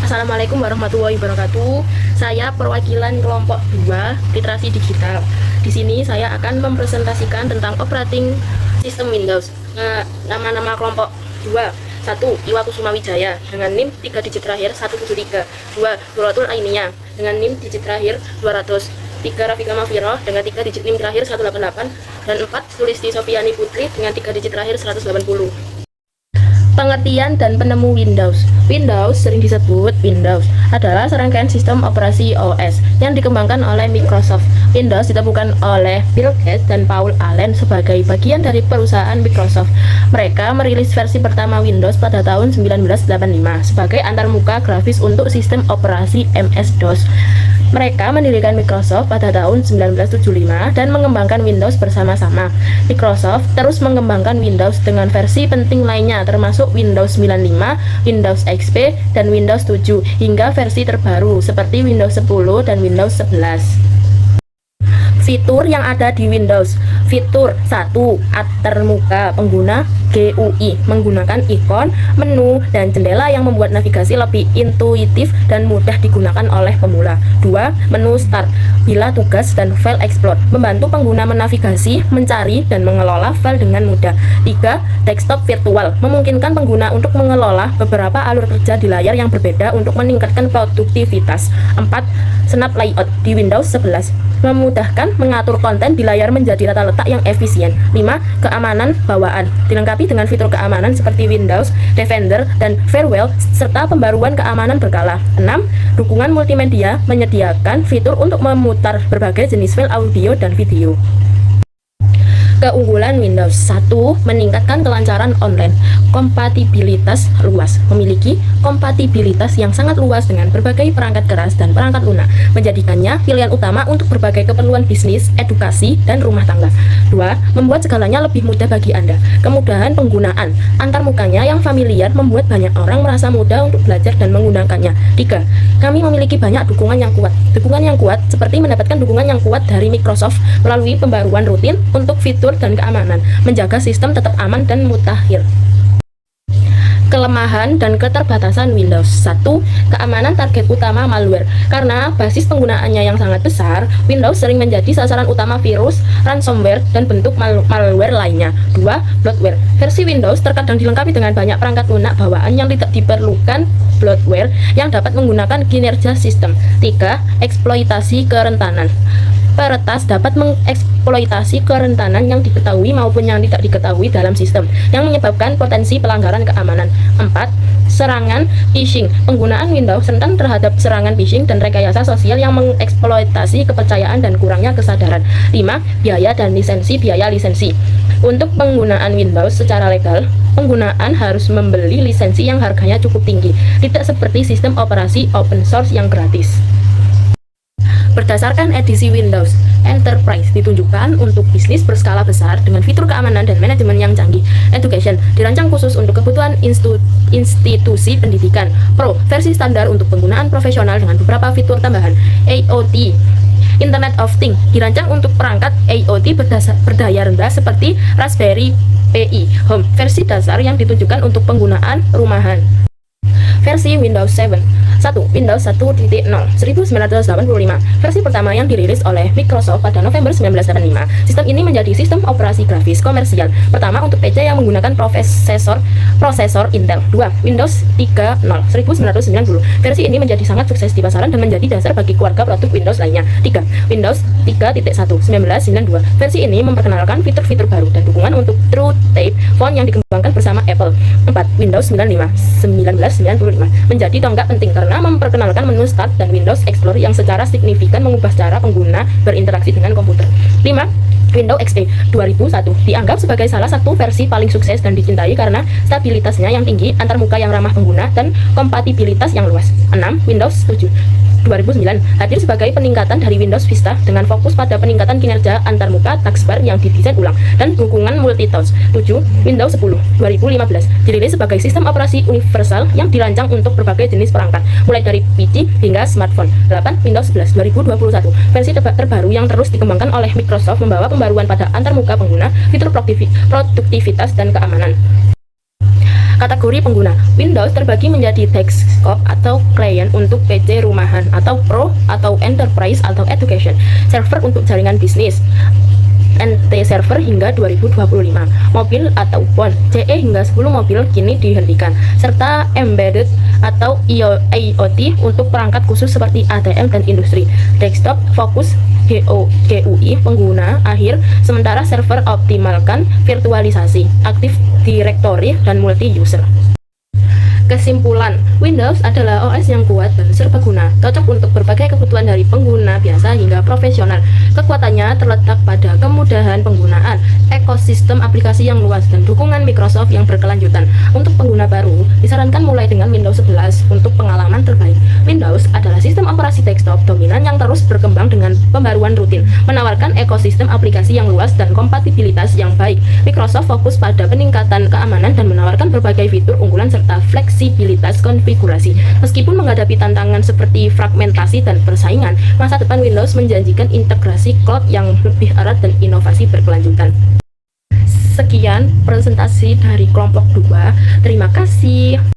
Assalamualaikum warahmatullahi wabarakatuh. Saya perwakilan kelompok 2 literasi digital. Di sini saya akan mempresentasikan tentang operating sistem Windows. Nama-nama kelompok 2. 1. Iwa Kusuma Wijaya dengan NIM 3 digit terakhir 173. 2. Nuratul Ainiyah dengan NIM digit terakhir 200. 3. Rafika Mafiroh dengan 3 digit NIM terakhir 188. Dan 4. Sulisti Sofiani Putri dengan 3 digit terakhir 180. Pengertian dan penemu Windows. Windows, sering disebut Windows, adalah serangkaian sistem operasi OS yang dikembangkan oleh Microsoft. Windows ditemukan oleh Bill Gates dan Paul Allen sebagai bagian dari perusahaan Microsoft. Mereka merilis versi pertama Windows pada tahun 1985 sebagai antarmuka grafis untuk sistem operasi MS-DOS. Mereka mendirikan Microsoft pada tahun 1975 dan mengembangkan Windows bersama-sama. Microsoft terus mengembangkan Windows dengan versi penting lainnya termasuk Windows 95, Windows XP, dan Windows 7 hingga versi terbaru seperti Windows 10 dan Windows 11. Fitur yang ada di Windows. Fitur 1. Antarmuka pengguna GUI menggunakan ikon, menu, dan jendela yang membuat navigasi lebih intuitif dan mudah digunakan oleh pemula. 2. Menu Start bila tugas dan file explore membantu pengguna menavigasi, mencari, dan mengelola file dengan mudah. 3. Desktop virtual memungkinkan pengguna untuk mengelola beberapa alur kerja di layar yang berbeda untuk meningkatkan produktivitas. 4. Snap Layout di Windows 11 memudahkan mengatur konten di layar menjadi tata letak yang efisien. 5. Keamanan bawaan dilengkapi dengan fitur keamanan seperti Windows Defender dan Firewall serta pembaruan keamanan berkala. 6. Dukungan multimedia menyediakan fitur untuk memutar berbagai jenis file audio dan video. Keunggulan Windows. 1. Meningkatkan kelancaran online. Kompatibilitas luas. Memiliki kompatibilitas yang sangat luas dengan berbagai perangkat keras dan perangkat lunak, menjadikannya pilihan utama untuk berbagai keperluan bisnis, edukasi, dan rumah tangga. 2. Membuat segalanya lebih mudah bagi Anda. Kemudahan penggunaan. Antarmukanya yang familiar membuat banyak orang merasa mudah untuk belajar dan menggunakannya. 3. Kami memiliki banyak dukungan yang kuat. Dukungan yang kuat seperti mendapatkan dukungan yang kuat dari Microsoft melalui pembaruan rutin untuk fitur dan keamanan, menjaga sistem tetap aman dan mutakhir. Kelemahan dan keterbatasan Windows. 1. Keamanan target utama malware. Karena basis penggunaannya yang sangat besar, Windows sering menjadi sasaran utama virus, ransomware, dan bentuk malware lainnya. 2. Bloatware. Versi Windows terkadang dilengkapi dengan banyak perangkat lunak bawaan yang tidak diperlukan bloatware yang dapat menggunakan kinerja sistem. 3. Eksploitasi kerentanan. Peretas dapat mengeksploitasi kerentanan yang diketahui maupun yang tidak diketahui dalam sistem, yang menyebabkan potensi pelanggaran keamanan. 4. Serangan phishing. Penggunaan Windows rentan terhadap serangan phishing dan rekayasa sosial yang mengeksploitasi kepercayaan dan kurangnya kesadaran. 5. Biaya dan lisensi. Biaya lisensi. Untuk penggunaan Windows secara legal, penggunaan harus membeli lisensi yang harganya cukup tinggi, tidak seperti sistem operasi open source yang gratis. Berdasarkan edisi Windows, Enterprise ditunjukkan untuk bisnis berskala besar dengan fitur keamanan dan manajemen yang canggih. Education dirancang khusus untuk kebutuhan institusi pendidikan. Pro versi standar untuk penggunaan profesional dengan beberapa fitur tambahan. IoT Internet of Things dirancang untuk perangkat IoT berdaya rendah seperti Raspberry Pi. Home versi dasar yang ditujukan untuk penggunaan rumahan. Versi Windows 7. 1. Windows 1.0 1985. Versi pertama yang dirilis oleh Microsoft pada November 1985. Sistem ini menjadi sistem operasi grafis komersial pertama untuk PC yang menggunakan prosesor Intel. 2. Windows 3.0 1990. Versi ini menjadi sangat sukses di pasaran dan menjadi dasar bagi keluarga produk Windows lainnya. 3. Windows 3.1 1992. Versi ini memperkenalkan fitur-fitur baru dan dukungan untuk TrueType font yang dikembangkan bersama Apple. 4. Windows 95 1995 menjadi tonggak penting karena memperkenalkan menu Start dan Windows Explorer yang secara signifikan mengubah cara pengguna berinteraksi dengan komputer. 5. Windows XP 2001 dianggap sebagai salah satu versi paling sukses dan dicintai karena stabilitasnya yang tinggi, antarmuka yang ramah pengguna, dan kompatibilitas yang luas. 6. Windows 7 2009 hadir sebagai peningkatan dari Windows Vista dengan fokus pada peningkatan kinerja antarmuka taskbar yang didesain ulang dan dukungan multitouch. 7. Windows 10 2015 dirilis sebagai sistem operasi universal yang dirancang untuk berbagai jenis perangkat, mulai dari PC hingga smartphone. 8. Windows 11 2021 versi terbaru yang terus dikembangkan oleh Microsoft membawa pembaruan pada antarmuka pengguna, fitur produktivitas, dan keamanan. Kategori pengguna. Windows terbagi menjadi desktop atau client untuk PC rumahan, atau Pro atau Enterprise atau Education, server untuk jaringan bisnis, NT server hingga 2025, mobil atau phone, CE hingga 10 mobil kini dihentikan, serta embedded atau IoT untuk perangkat khusus seperti ATM dan industri. Desktop fokus GUI pengguna akhir, sementara server optimalkan virtualisasi, Active Directory, dan multi-user. Kesimpulan, Windows adalah OS yang kuat dan serbaguna, cocok untuk berbagai kebutuhan dari pengguna biasa hingga profesional. Kekuatannya terletak pada kemudahan penggunaan, ekosistem aplikasi yang luas, dan dukungan Microsoft yang berkelanjutan. Untuk pengguna baru, disarankan mulai dengan Windows 11 untuk pengalaman terbaik. Windows adalah sistem operasi desktop dominan yang terus berkembang dengan pembaruan rutin, menawarkan ekosistem aplikasi yang luas dan kompatibilitas yang baik. Microsoft fokus pada peningkatan keamanan dan menawarkan berbagai fitur unggulan serta fleksibilitas konfigurasi. Meskipun menghadapi tantangan seperti fragmentasi dan persaingan, masa depan Windows menjanjikan integrasi cloud yang lebih erat dan inovasi berkelanjutan. Sekian presentasi dari kelompok 2. Terima kasih.